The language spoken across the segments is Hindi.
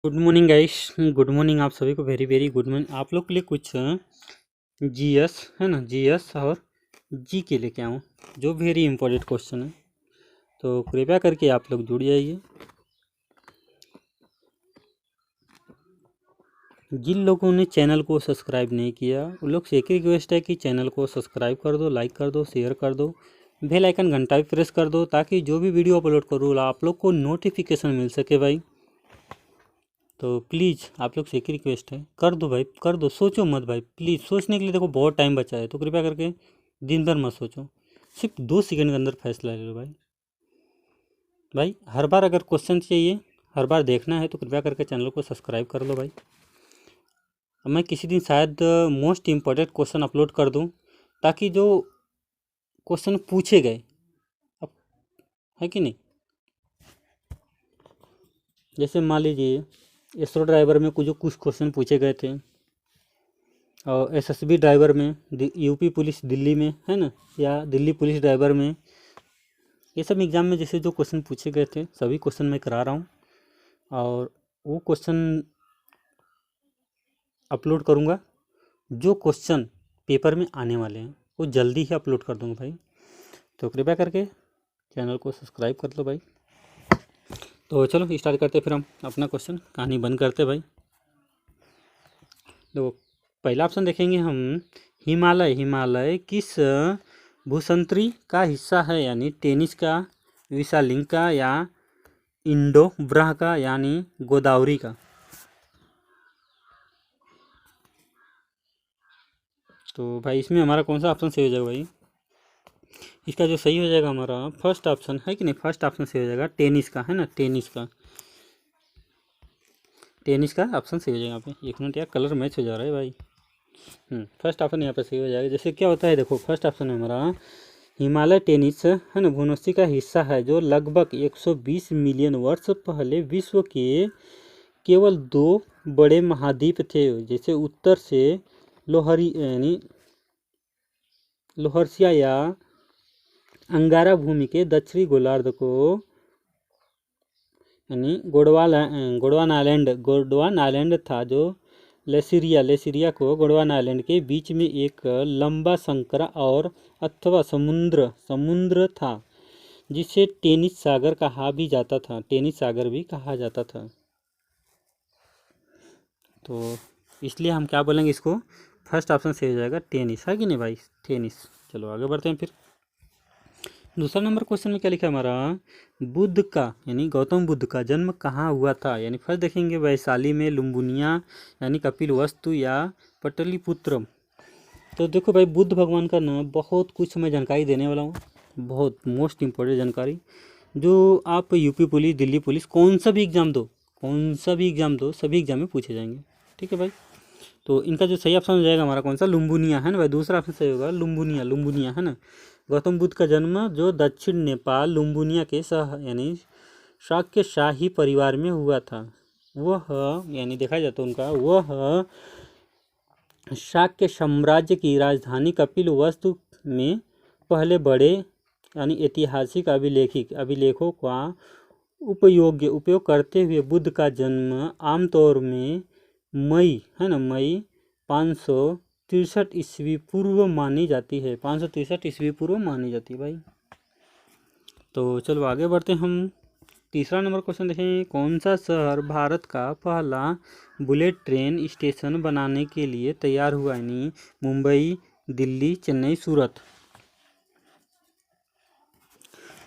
Good morning guys. Good morning आप सभी को, वेरी वेरी गुड मॉर्निंग। आप लोग के लिए कुछ जीएस है ना, जीएस और जी के लेके आऊँ जो वेरी इंपॉर्टेंट क्वेश्चन है। तो कृपया करके आप लोग जुड़ जाइए। जिन लोगों ने चैनल को सब्सक्राइब नहीं किया उन लोग से एक ही रिक्वेस्ट है कि चैनल को सब्सक्राइब कर दो, लाइक कर दो, शेयर कर दो, बेल आइकन घंटा भी प्रेस कर दो ताकि जो भी वीडियो अपलोड करूँ आप लोग को नोटिफिकेशन मिल सके भाई। तो प्लीज़ आप लोग से एक ही रिक्वेस्ट है, कर दो भाई, कर दो। सोचो मत भाई, प्लीज़। सोचने के लिए देखो बहुत टाइम बचा है, तो कृपया करके दिन भर मत सोचो, सिर्फ 2 सेकंड के अंदर फैसला ले लो भाई। भाई हर बार अगर क्वेश्चन चाहिए, हर बार देखना है, तो कृपया करके चैनल को सब्सक्राइब कर लो भाई। अब मैं किसी दिन शायद मोस्ट इम्पोर्टेंट क्वेश्चन अपलोड कर दूँ ताकि जो क्वेश्चन पूछे गए, अब है कि नहीं, जैसे मान लीजिए एसरो ड्राइवर में कुछ क्वेश्चन पूछे गए थे, और एसएसबी ड्राइवर में, यूपी पुलिस दिल्ली में है ना, या दिल्ली पुलिस ड्राइवर में, ये सब एग्ज़ाम में जैसे जो क्वेश्चन पूछे गए थे सभी क्वेश्चन मैं करा रहा हूँ। और वो क्वेश्चन अपलोड करूँगा, जो क्वेश्चन पेपर में आने वाले हैं वो जल्दी ही अपलोड कर दूँगा भाई। तो कृपया करके चैनल को सब्सक्राइब कर लो भाई। तो चलो स्टार्ट करते, फिर हम अपना क्वेश्चन कहानी बंद करते भाई। तो पहला ऑप्शन देखेंगे हम, हिमालय। हिमालय किस भूसंतरी का हिस्सा है, यानी टेनिस का, विशालिंग का, या इंडो ब्रह का, यानी गोदावरी का। तो भाई इसमें हमारा कौन सा ऑप्शन सही हो जाएगा भाई? इसका जो सही हो जाएगा हमारा फर्स्ट ऑप्शन है कि नहीं, फर्स्ट ऑप्शन सही हो जाएगा, टेनिस का, है ना, टेनिस का। टेनिस का ऑप्शन सही हो जाएगा। यहाँ पे 1 मिनट यार, कलर मैच हो जा रहा है भाई। फर्स्ट ऑप्शन यहाँ पे सही हो जाएगा। जैसे क्या होता है देखो, फर्स्ट ऑप्शन है हमारा, हिमालय टेनिस है ना भूमध्य का हिस्सा है जो लगभग 120 मिलियन वर्ष पहले विश्व के केवल 2 बड़े महाद्वीप थे, जैसे उत्तर से लोहरी यानी लोहरसिया या अंगारा भूमि के दक्षिणी गोलार्ध को, यानी गोंडवाना आइलैंड था, जो लेसिरिया को गोंडवाना आइलैंड के बीच में एक लंबा संकरा और अथवा समुद्र था, जिसे टेनिस सागर कहा भी जाता था, टेनिस सागर भी कहा जाता था। तो इसलिए हम क्या बोलेंगे इसको, फर्स्ट ऑप्शन सही हो जाएगा, टेनिस, है कि नहीं भाई, टेनिस। चलो आगे बढ़ते हैं फिर। दूसरा नंबर क्वेश्चन में क्या लिखा है हमारा, बुद्ध का यानी गौतम बुद्ध का जन्म कहाँ हुआ था। यानी फर्स्ट देखेंगे वैशाली में, लुम्बुनिया यानी कपिलवस्तु, या पटलिपुत्रम। तो देखो भाई, बुद्ध भगवान का ना बहुत कुछ मैं जानकारी देने वाला हूँ, बहुत मोस्ट इम्पोर्टेंट जानकारी, जो आप यूपी पुलिस, दिल्ली पुलिस, कौन सा भी एग्ज़ाम दो, कौन सा भी एग्ज़ाम दो, सभी एग्ज़ाम में पूछे जाएंगे। ठीक है भाई। तो इनका जो सही ऑप्शन हो जाएगा हमारा कौन सा, लुम्बुनिया, है ना भाई। दूसरा ऑप्शन सही होगा लुम्बुनिया, लुम्बुनिया, है ना। गौतम बुद्ध का जन्म जो दक्षिण नेपाल लुम्बुनिया के यानी शाक्य शाही परिवार में हुआ था। वह यानी देखा जाए तो उनका वह शाक्य साम्राज्य की राजधानी कपिलवस्तु में पहले बड़े यानी ऐतिहासिक अभिलेखों का उपयोग करते हुए बुद्ध का जन्म आमतौर में मई, है ना, मई 563 ईस्वी पूर्व मानी जाती है, 563 ईस्वी पूर्व मानी जाती है भाई। तो चलो आगे बढ़ते हैं हम। तीसरा नंबर क्वेश्चन देखें, कौन सा शहर भारत का पहला बुलेट ट्रेन स्टेशन बनाने के लिए तैयार हुआ, यानी मुंबई, दिल्ली, चेन्नई, सूरत।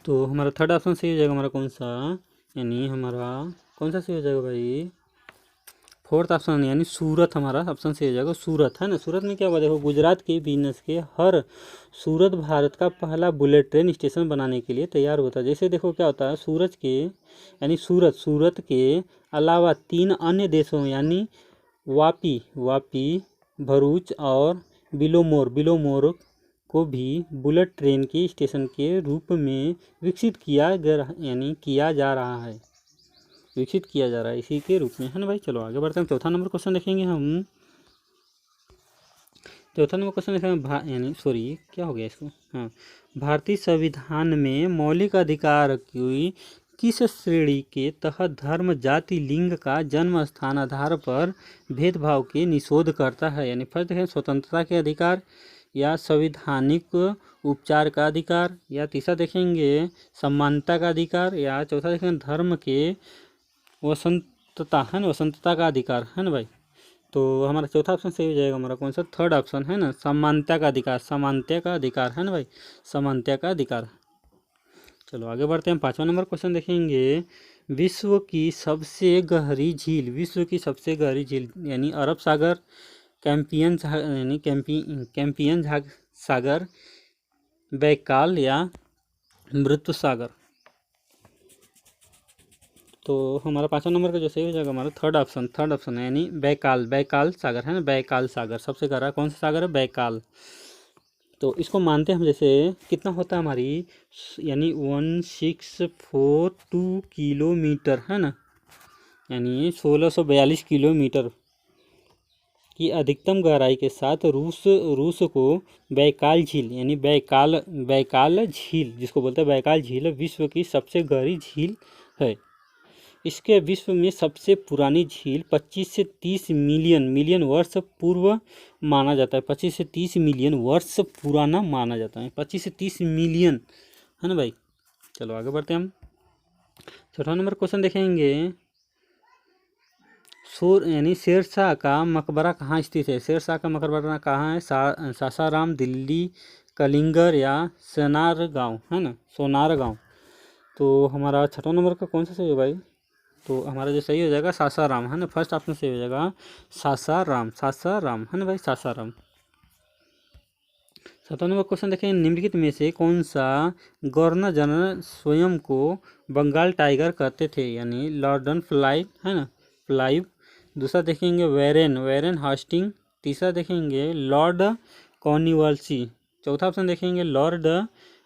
तो हमारा थर्ड ऑप्शन सही हो जाएगा हमारा कौन सा, यानी हमारा कौन सा सही हो जाएगा भाई, फोर्थ ऑप्शन यानी सूरत हमारा ऑप्शन सही हो जाएगा, सूरत, है ना। सूरत में क्या हुआ देखो, गुजरात के बिजनेस के हर सूरत भारत का पहला बुलेट ट्रेन स्टेशन बनाने के लिए तैयार होता है। जैसे देखो क्या होता है, सूरत के अलावा 3 अन्य देशों यानी वापी, भरूच और बिलोमोर को भी बुलेट ट्रेन के स्टेशन के रूप में विकसित किया जा रहा है, इसी के रूप में, है ना भाई। चलो आगे बढ़ते हैं। चौथा नंबर क्वेश्चन देखेंगे हम। चौथा नंबर क्वेश्चन देखेंगे यानी सॉरी क्या हो गया इसको, हाँ, भारतीय संविधान में मौलिक अधिकार की किस श्रेणी के तहत धर्म, जाति, लिंग का जन्म स्थान आधार पर भेदभाव के निषेध करता है? यानी फर्स्ट देखें स्वतंत्रता के अधिकार, या संवैधानिक उपचार का अधिकार, या तीसरा देखेंगे समानता का अधिकार, या चौथा देखेंगे धर्म के वसंतता है ना, वसंतता का अधिकार है ना भाई। तो हमारा चौथा ऑप्शन सही हो जाएगा हमारा कौन सा, थर्ड ऑप्शन है ना, समानता का अधिकार, समानता का अधिकार है ना भाई, समानता का अधिकार। चलो आगे बढ़ते हैं, 5वां नंबर क्वेश्चन देखेंगे। विश्व की सबसे गहरी झील, विश्व की सबसे गहरी झील यानी अरब सागर, कैंपियन सागर, बैकाल या मृत सागर। तो हमारा 5वां नंबर का जो सही हो जाएगा हमारा थर्ड ऑप्शन है, यानी बैकाल सागर है ना, बैकाल सागर सबसे गहरा कौन सा सागर है, बैकाल। तो इसको मानते हैं हम, जैसे कितना होता है हमारी, यानी 1642 किलोमीटर है ना, यानी 1642 किलोमीटर की अधिकतम गहराई के साथ रूस को बैकाल झील यानी बैकाल झील जिसको बोलते हैं बैकाल झील विश्व की सबसे गहरी झील है। इसके विश्व में सबसे पुरानी झील 25 से 30 मिलियन वर्ष पूर्व माना जाता है, 25 से 30 मिलियन वर्ष पुराना माना जाता है, 25 से 30 मिलियन है ना भाई। चलो आगे बढ़ते हैं हम, 6वां नंबर क्वेश्चन देखेंगे। यानी शेरशाह का मकबरा कहाँ स्थित है? शेरशाह का मकबरा कहाँ है? सासाराम, दिल्ली, कलिंगर या सोनारगांव है ना, सोनारगांव। तो हमारा 6वां नंबर का कौन सा सही है भाई? तो हमारा जो सही हो जाएगा सासाराम है ना, फर्स्ट ऑप्शन सही हो जाएगा सासाराम है ना भाई, सासाराम। 7वां नंबर क्वेश्चन देखें, निम्नलिखित में से कौन सा गवर्नर जनरल स्वयं को बंगाल टाइगर कहते थे? यानी लॉर्डन फ्लाइव है ना, फ्लाइव। दूसरा देखेंगे वेरेन हास्टिंग। तीसरा देखेंगे लॉर्ड कॉर्नवालिस। चौथा ऑप्शन देखेंगे लॉर्ड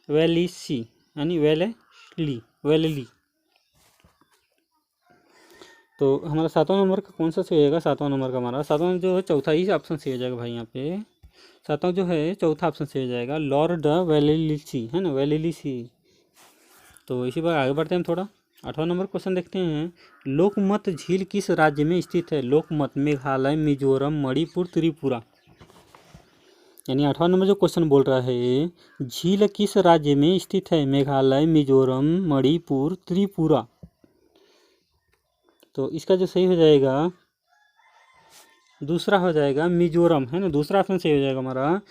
वेलिसी यानी वेलेली। तो हमारा 7वां नंबर का कौन सा सही होगा? 7वां नंबर का हमारा 7वां जो है चौथा ही ऑप्शन सही हो जाएगा भाई, यहाँ पे 7वां जो है चौथा ऑप्शन सही हो जाएगा लॉर्ड वेलेलिसी है ना, वेलेलिसी। तो इसी बार आगे बढ़ते हैं हम थोड़ा, 8वां नंबर क्वेश्चन देखते हैं। लोकमत झील किस राज्य में स्थित है? लोकमत मेघालय, मिजोरम, मणिपुर, त्रिपुरा। यानी 8वां नंबर जो क्वेश्चन बोल रहा है, झील किस राज्य में स्थित है? मेघालय, मिजोरम, मणिपुर, त्रिपुरा। तो इसका जो सही हो जाएगा दूसरा हो जाएगा मिजोरम है ना, दूसरा ऑप्शन सही हो जाएगा हमारा।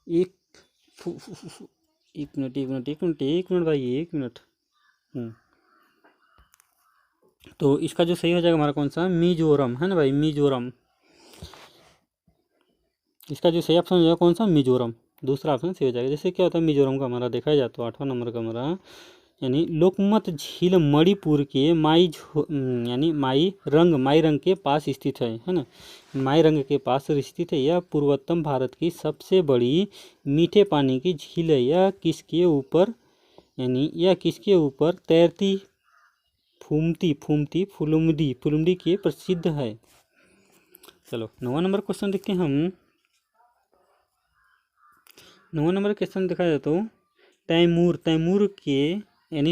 एक मिनट भाई, एक मिनट। तो इसका जो सही हो जाएगा हमारा कौन सा, मिजोरम है ना भाई, मिजोरम। इसका जो सही ऑप्शन हो जाएगा कौन सा, मिजोरम, दूसरा ऑप्शन सही हो जाएगा। जैसे क्या होता है मिजोरम का हमारा देखा जाए तो 8वां नंबर का हमारा, यानी लोकमत झील मणिपुर के यानी माई रंग के पास स्थित है ना, माई रंग के पास स्थित है। यह पूर्वोत्तर भारत की सबसे बड़ी मीठे पानी की झील है। यह किसके ऊपर तैरती फूमती फुलुमडी के प्रसिद्ध है। चलो 9वां नंबर क्वेश्चन देखते हैं हम। 9वां नंबर क्वेश्चन देखा जाए तो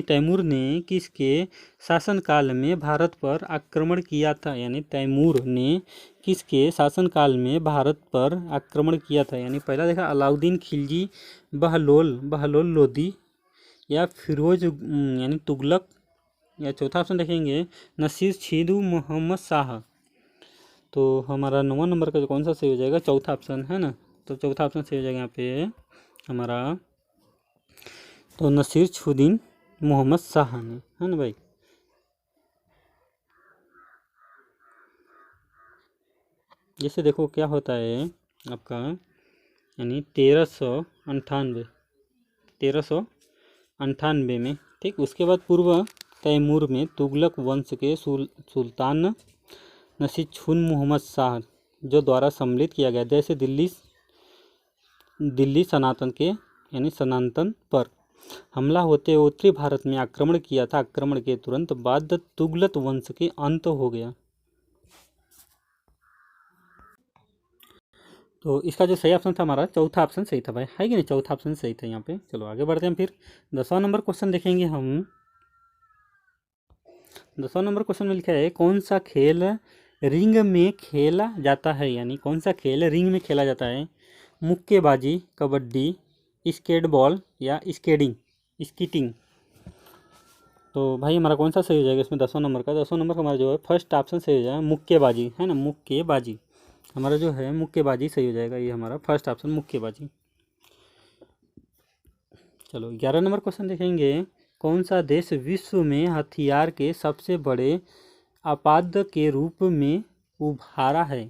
तैमूर ने किसके शासनकाल में भारत पर आक्रमण किया था? यानी तैमूर ने किसके शासनकाल में भारत पर आक्रमण किया था? यानी पहला देखा अलाउद्दीन खिलजी, बहलोल लोदी या फिरोज यानी तुगलक, या चौथा ऑप्शन देखेंगे नसीर छिदू मोहम्मद शाह। तो हमारा 9वां नंबर का कौन सा सही हो जाएगा, चौथा ऑप्शन है ना। तो चौथा ऑप्शन सही हो जाएगा यहाँ पे हमारा, तो नसीर छुद्दीन मोहम्मद शाह ने है ना भाई। जैसे देखो क्या होता है आपका, यानी 1398 में, ठीक, उसके बाद पूर्व तैमूर में तुगलक वंश के सुल्तान नसीरुद्दीन मोहम्मद शाह जो द्वारा सम्मिलित किया गया, जैसे दिल्ली सनातन पर हमला होते उत्तरी भारत में आक्रमण किया था। आक्रमण के तुरंत बाद तुगलक वंश के अंत हो गया। तो इसका जो सही ऑप्शन था हमारा चौथा ऑप्शन सही था भाई, है कि नहीं, चौथा ऑप्शन सही था यहाँ पे। चलो आगे बढ़ते हैं फिर 10वां नंबर क्वेश्चन देखेंगे हम। 10वां नंबर क्वेश्चन में लिखा है कौन सा खेल रिंग में खेला जाता है, यानी कौन सा खेल रिंग में खेला जाता है। मुक्केबाजी, कबड्डी, स्केटबॉल या स्कीटिंग। तो भाई हमारा कौन सा सही हो जाएगा इसमें 10वां नंबर का। 10वां नंबर हमारा जो है फर्स्ट ऑप्शन सही हो जाएगा, मुक्केबाजी, है ना, मुक्केबाजी हमारा जो है मुक्केबाजी सही हो जाएगा, ये हमारा फर्स्ट ऑप्शन मुक्केबाजी। चलो 11 नंबर क्वेश्चन देखेंगे, कौन सा देश विश्व में हथियार के सबसे बड़े आपात के रूप में उभारा है।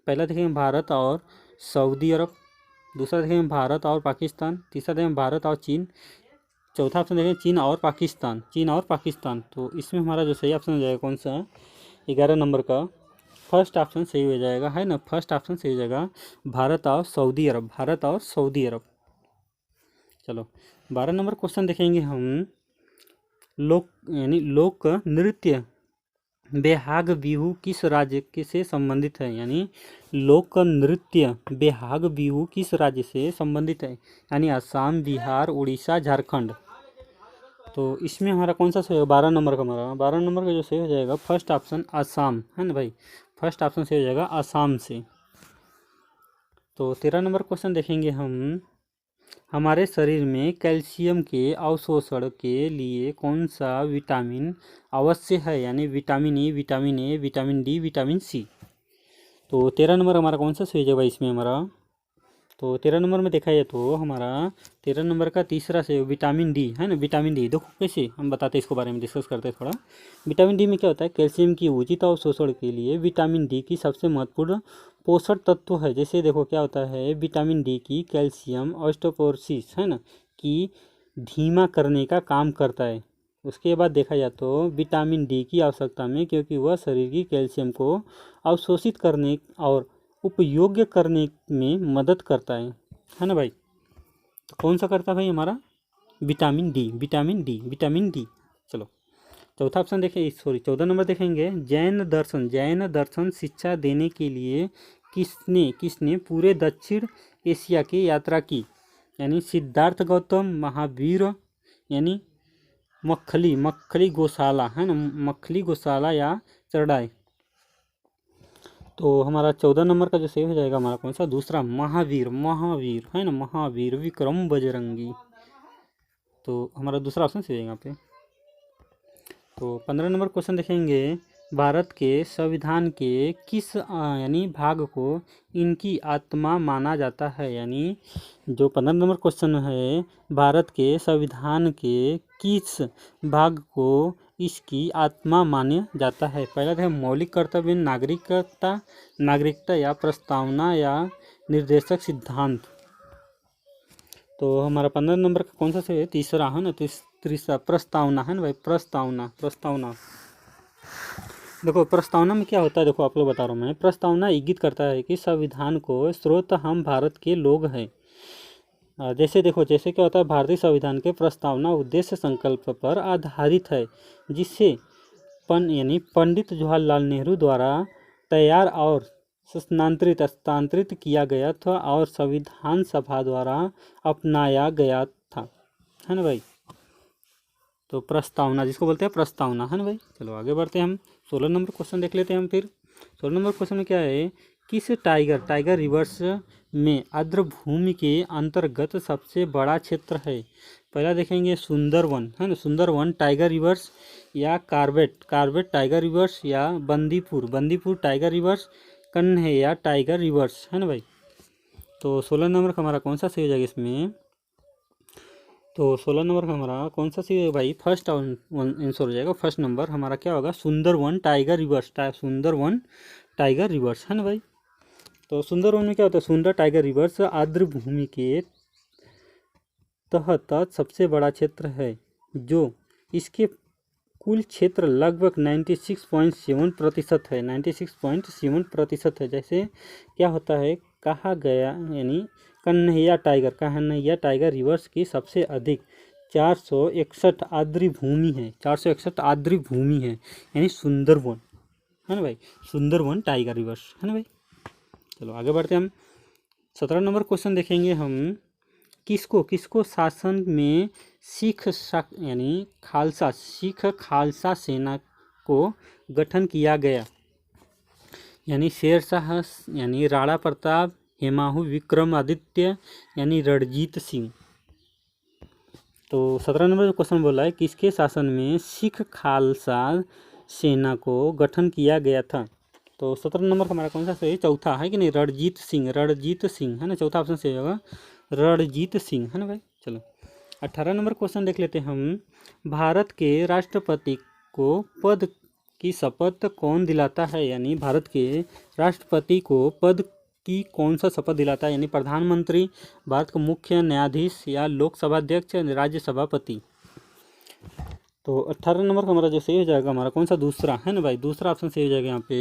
पहला देखेंगे भारत और सऊदी अरब, दूसरा देखेंगे भारत और पाकिस्तान, तीसरा देखेंगे भारत और चीन, चौथा ऑप्शन देखेंगे चीन और पाकिस्तान। तो इसमें हमारा जो सही ऑप्शन हो जाएगा कौन सा, 11 नंबर का फर्स्ट ऑप्शन सही हो जाएगा, है ना, फर्स्ट ऑप्शन सही हो जाएगा, भारत और सऊदी अरब। चलो 12 नंबर क्वेश्चन देखेंगे हम, लोक नृत्य बेहाग बिहू किस राज्य के से संबंधित है, यानी लोक नृत्य बेहाग बिहू किस राज्य से संबंधित है, यानी असम, बिहार, उड़ीसा, झारखंड। तो इसमें हमारा कौन सा सही होगा, 12 नंबर का हमारा 12 नंबर का जो सही हो जाएगा फर्स्ट ऑप्शन असम, है ना भाई, फर्स्ट ऑप्शन सही हो जाएगा असम से। तो 13 नंबर क्वेश्चन देखेंगे हम, हमारे शरीर में कैल्शियम के अवशोषण के लिए कौन सा विटामिन अवश्य है, यानी vitamin E, vitamin A, vitamin D, vitamin C. तो 13 नंबर हमारा कौन सा सही जाएगा इसमें हमारा, तो 13 नंबर में देखा जाए तो हमारा 13 नंबर का तीसरा से विटामिन डी, है ना, विटामिन डी देखो कैसे हम बताते हैं, इसको बारे में डिस्कस करते हैं थोड़ा। विटामिन डी में क्या होता है, कैल्शियम की उचित अवशोषण के लिए विटामिन डी की सबसे महत्वपूर्ण पोषक तत्व है। जैसे देखो क्या होता है, विटामिन डी की कैल्शियम ऑस्टियोपोरोसिस, है ना, की धीमा करने का काम करता है। उसके बाद देखा जाए तो विटामिन डी की आवश्यकता में, क्योंकि वह शरीर की कैल्शियम को अवशोषित करने और उपयोग्य करने में मदद करता है ना भाई। तो कौन सा करता है भाई हमारा, विटामिन डी। चलो चौथा ऑप्शन देखें, 14 नंबर देखेंगे, जैन दर्शन शिक्षा देने के लिए किसने पूरे दक्षिण एशिया की यात्रा की, यानी सिद्धार्थ गौतम, महावीर, यानी मक्खली गोशाला, है ना, मक्खली गोशाला या चरडाई। तो हमारा 14 नंबर का जो सही हो जाएगा हमारा कौन सा, दूसरा महावीर, है ना, महावीर विक्रम बजरंगी। तो हमारा दूसरा ऑप्शन सही है यहाँ पे। तो 15 नंबर क्वेश्चन देखेंगे, भारत के संविधान के किस यानी भाग को इनकी आत्मा माना जाता है, यानी जो 15 नंबर क्वेश्चन है, भारत के संविधान के किस भाग को इसकी आत्मा माना जाता है। पहला है मौलिक कर्तव्य, नागरिकता या प्रस्तावना या निर्देशक सिद्धांत। तो हमारा 15 नंबर का कौन सा से तीसरा, है ना, तीसरा प्रस्तावना, है ना भाई, प्रस्तावना। देखो प्रस्तावना में क्या होता है, देखो आप लोग बता रहा हूँ मैं, प्रस्तावना इंगित करता है कि संविधान को स्रोत हम भारत के लोग हैं। जैसे देखो, जैसे क्या होता है, भारतीय संविधान के प्रस्तावना उद्देश्य संकल्प पर आधारित है, जिससे यानी पंडित जवाहरलाल नेहरू द्वारा तैयार और हस्तांतरित किया गया था और संविधान सभा द्वारा अपनाया गया था, है ना भाई। तो प्रस्तावना जिसको बोलते हैं प्रस्तावना, है ना भाई। चलो आगे बढ़ते हैं हम, 16 नंबर क्वेश्चन देख लेते हैं हम फिर। 16 नंबर क्वेश्चन में क्या है, किस टाइगर रिवर्स में आर्द्रभूमि के अंतर्गत सबसे बड़ा क्षेत्र है। पहला देखेंगे सुंदरवन, है ना, सुंदरवन टाइगर रिवर्स, या कार्बेट टाइगर रिवर्स, या Bandipur tiger reverse, Kanhaiya tiger reverse, है ना भाई। तो 16 नंबर का हमारा कौन सा सही हो जाएगा इसमें, तो 16 नंबर का हमारा कौन सा सही है भाई, फर्स्ट आंसर हो जाएगा, फर्स्ट नंबर हमारा क्या होगा, सुंदरवन टाइगर रिवर्स, है ना भाई। तो सुंदरवन में क्या होता है, सुंदर टाइगर रिवर्स आर्द्रभूमि के तहत सबसे बड़ा क्षेत्र है, जो इसके कुल क्षेत्र लगभग 96.7% है, 96.7% है। जैसे क्या होता है, कहा गया, यानी कन्हैया टाइगर रिवर्स की सबसे अधिक 461 आर्द्रभूमि है, यानी सुंदरवन, है ना भाई, सुंदरवन टाइगर रिवर्स, है ना भाई। चलो आगे बढ़ते हैं हम, 17 नंबर क्वेश्चन देखेंगे हम, किसको शासन में सिख खालसा सेना को गठन किया गया? यानी शेरशाह यानी राणा प्रताप, हेमाहू विक्रमादित्य यानी रणजीत सिंह। तो 17 नंबर जो क्वेश्चन बोला है, किसके शासन में सिख खालसा सेना को गठन किया गया था? तो 17 नंबर का हमारा कौन सा सही? चौथा है कि नहीं? रणजीत सिंह, रणजीत सिंह है ना, चौथा ऑप्शन सही होगा रणजीत सिंह, है ना भाई। चलो 18 नंबर क्वेश्चन देख लेते हैं हम। भारत के राष्ट्रपति को पद की शपथ कौन दिलाता है? यानी भारत के राष्ट्रपति को पद की कौन सा शपथ दिलाता है? यानी प्रधानमंत्री, भारत का मुख्य न्यायाधीश या लोकसभा अध्यक्ष, राज्य सभापति। तो 18 नंबर का हमारा जो सही हो जाएगा हमारा कौन सा? दूसरा, है ना भाई, दूसरा ऑप्शन सही हो जाएगा यहाँ पे,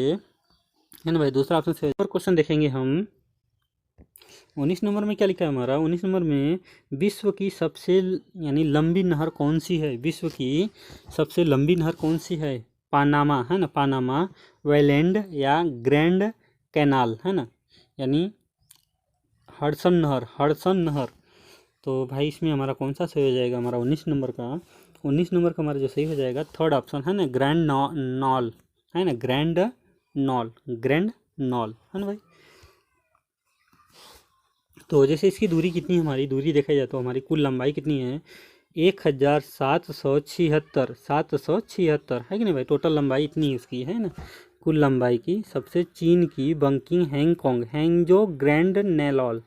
है ना भाई, दूसरा ऑप्शन सही। और क्वेश्चन देखेंगे हम 19 नंबर में क्या लिखा है हमारा? 19 नंबर में विश्व की सबसे यानी लंबी नहर कौन सी है? विश्व की सबसे लंबी नहर कौन सी है? पानामा, है ना, पानामा वेलेंड या ग्रैंड कैनाल, है ना, यानी हडसन नहर, हडसन नहर। तो भाई इसमें हमारा कौन सा सही हो जाएगा? हमारा 19 नंबर का, 19 नंबर का हमारा जो सही हो जाएगा थर्ड ऑप्शन, है ना, ग्रैंड नॉल, है ना, ग्रैंड नॉल, ग्रैंड नॉल, है ना भाई। तो जैसे इसकी दूरी कितनी है? हमारी दूरी देखा जाए तो हमारी कुल लंबाई कितनी है? 1776, 776 है कि नहीं भाई, टोटल लंबाई इतनी इसकी, है ना, कुल लंबाई की। सबसे चीन की बंकिंग हैंगकांग हैंगजो ग्रैंड नॉल,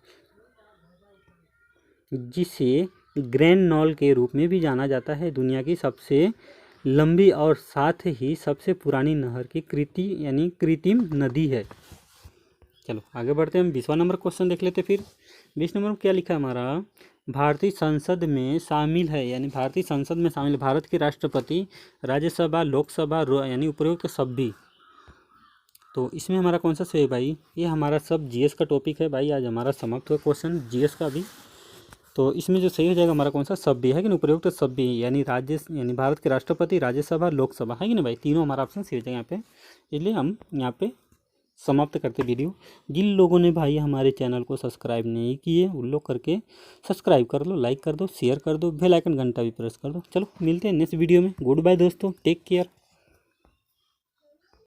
जिसे ग्रैंड नॉल के रूप में भी जाना जाता है, दुनिया की सबसे लंबी और साथ ही सबसे पुरानी नहर की कृत्रिम नदी है। चलो आगे बढ़ते हैं हम 20वां नंबर क्वेश्चन देख लेते फिर। 20 नंबर में क्या लिखा है हमारा? भारतीय संसद में शामिल है, यानी भारतीय संसद में शामिल भारत के राष्ट्रपति, राज्यसभा, लोकसभा यानी उपयुक्त सभी। तो इसमें हमारा कौन सा सही है भाई? ये हमारा सब जीएस का टॉपिक है भाई, आज हमारा समाप्त हुआ क्वेश्चन जीएस का भी। तो इसमें जो सही हो जाएगा हमारा कौन सा? सभी, है कि नहीं, उपयुक्त सभी, यानी यानी भारत के राष्ट्रपति, राज्यसभा, लोकसभा, है कि नहीं भाई, तीनों हमारा ऑप्शन सही हो जाएगा यहाँ पे। इसलिए हम यहाँ पे समाप्त करते वीडियो। जिन लोगों ने भाई हमारे चैनल को सब्सक्राइब नहीं किए उन लोग करके सब्सक्राइब कर लो, लाइक कर दो, शेयर कर दो, बेल आइकन घंटा भी प्रेस कर दो। चलो मिलते हैं नेक्स्ट वीडियो में। गुड बाय दोस्तों, टेक केयर।